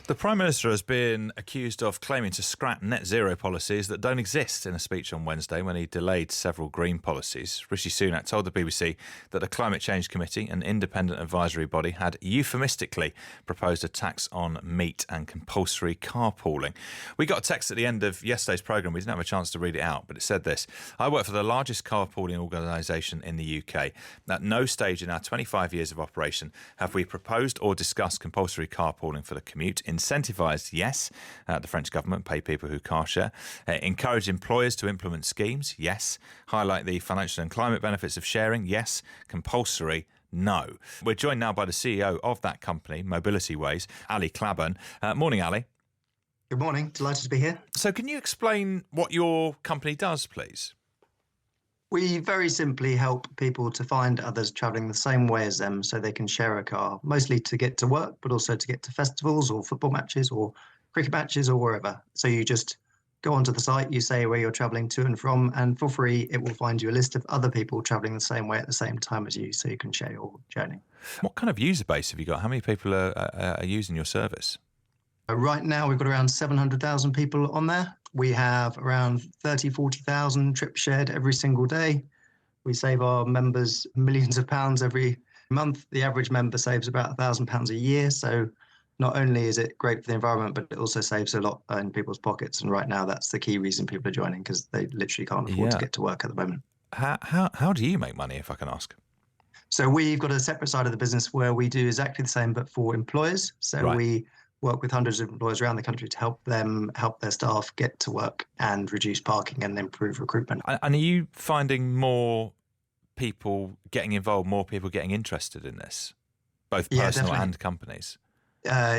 The Prime Minister has been accused of claiming to scrap net zero policies that don't exist in a speech on Wednesday when he delayed several green policies. Rishi Sunak told the BBC that the Climate Change Committee, an independent advisory body, had euphemistically proposed a tax on meat and compulsory carpooling. We got a text at the end of yesterday's programme. We didn't have a chance to read it out, but it said this: I work for the largest carpooling organisation in the UK. At no stage in our 25 years of operation have we proposed or discussed compulsory carpooling for the commute. Incentivised, yes. The French government pay people who car share. Encourage employers to implement schemes, yes. Highlight the financial and climate benefits of sharing, yes. Compulsory, no. We're joined now by the CEO of that company, Mobility Ways, Ali Clabburn. Morning, Ali. Good morning. Delighted to be here. So can you explain what your company does, please? We very simply help people to find others travelling the same way as them so they can share a car, mostly to get to work, but also to get to festivals or football matches or cricket matches or wherever. So you just go onto the site, you say where you're travelling to and from, and for free, it will find you a list of other people travelling the same way at the same time as you so you can share your journey. What kind of user base have you got? How many people are using your service? Right now, we've got around 700,000 people on there. We have around 30, 40,000 trips shared every single day. We save our members millions of pounds every month. The average member saves about £1,000 a year. So not only is it great for the environment, but it also saves a lot in people's pockets. And right now, that's the key reason people are joining, because they literally can't afford to get to work at the moment. How do you make money, if I can ask? So we've got a separate side of the business where we do exactly the same, but for employers. So we work with hundreds of employers around the country to help their staff get to work and reduce parking and improve recruitment. And are you finding more people getting involved, more people getting interested in this, both personal and companies?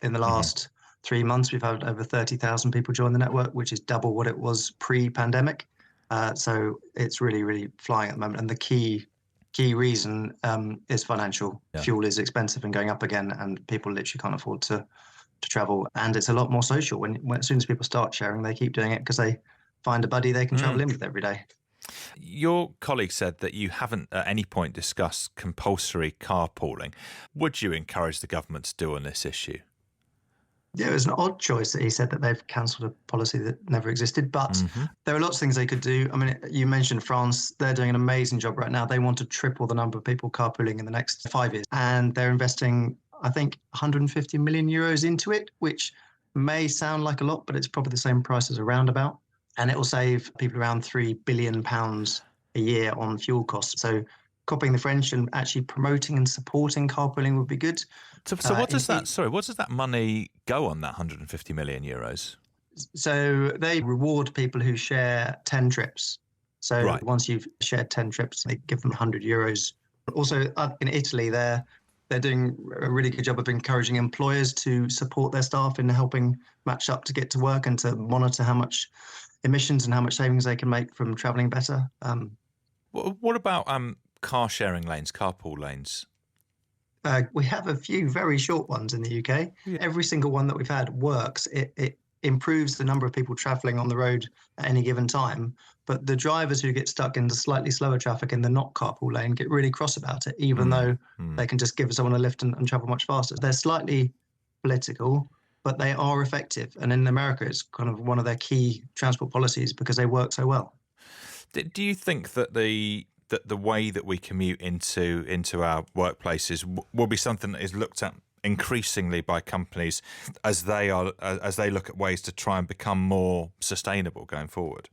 In the last 3 months, we've had over 30,000 people join the network, which is double what it was pre-pandemic. So it's really, really flying at the moment. And the key reason is financial. Yeah. Fuel is expensive and going up again, and people literally can't afford to travel, and it's a lot more social. When as soon as people start sharing, they keep doing it because they find a buddy they can travel in with every day. Your colleague said that you haven't at any point discussed compulsory carpooling. Would you encourage the government to do on this issue? Yeah, it was an odd choice that he said that they've cancelled a policy that never existed, but there are lots of things they could do. I mean, you mentioned France. They're doing an amazing job right now. They want to triple the number of people carpooling in the next 5 years, and they're investing, I think, 150 million euros into it, which may sound like a lot, but it's probably the same price as a roundabout. And it will save people around £3 billion a year on fuel costs. So copying the French and actually promoting and supporting carpooling would be good. So what does that money go on, that 150 million euros? So they reward people who share 10 trips. So once you've shared 10 trips, they give them 100 euros. Also, in Italy, they're doing a really good job of encouraging employers to support their staff in helping match up to get to work and to monitor how much emissions and how much savings they can make from travelling better. What about car sharing lanes, carpool lanes? We have a few very short ones in the UK. Yeah. Every single one that we've had works. It improves the number of people travelling on the road at any given time. But the drivers who get stuck into slightly slower traffic in the not carpool lane get really cross about it, even though they can just give someone a lift and travel much faster. They're slightly political, but they are effective. And in America, it's kind of one of their key transport policies because they work so well. Do you think that the way that we commute into our workplaces will be something that is looked at increasingly by companies as they look at ways to try and become more sustainable going forward?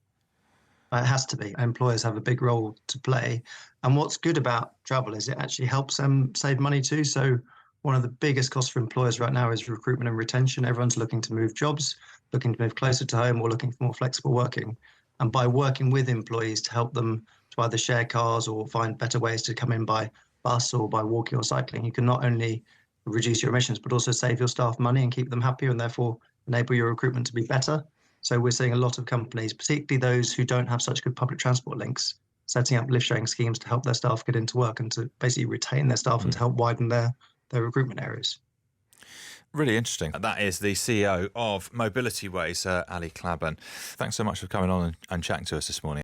It has to be. Employers have a big role to play. And what's good about travel is it actually helps them save money too. So one of the biggest costs for employers right now is recruitment and retention. Everyone's looking to move jobs, looking to move closer to home, or looking for more flexible working. And by working with employees to help them to either share cars or find better ways to come in by bus or by walking or cycling, you can not only reduce your emissions, but also save your staff money and keep them happier, and therefore enable your recruitment to be better. So we're seeing a lot of companies, particularly those who don't have such good public transport links, setting up lift sharing schemes to help their staff get into work and to basically retain their staff and to help widen their recruitment areas. Really interesting. That is the CEO of Mobility Ways, Ali Clabburn. Thanks so much for coming on and chatting to us this morning.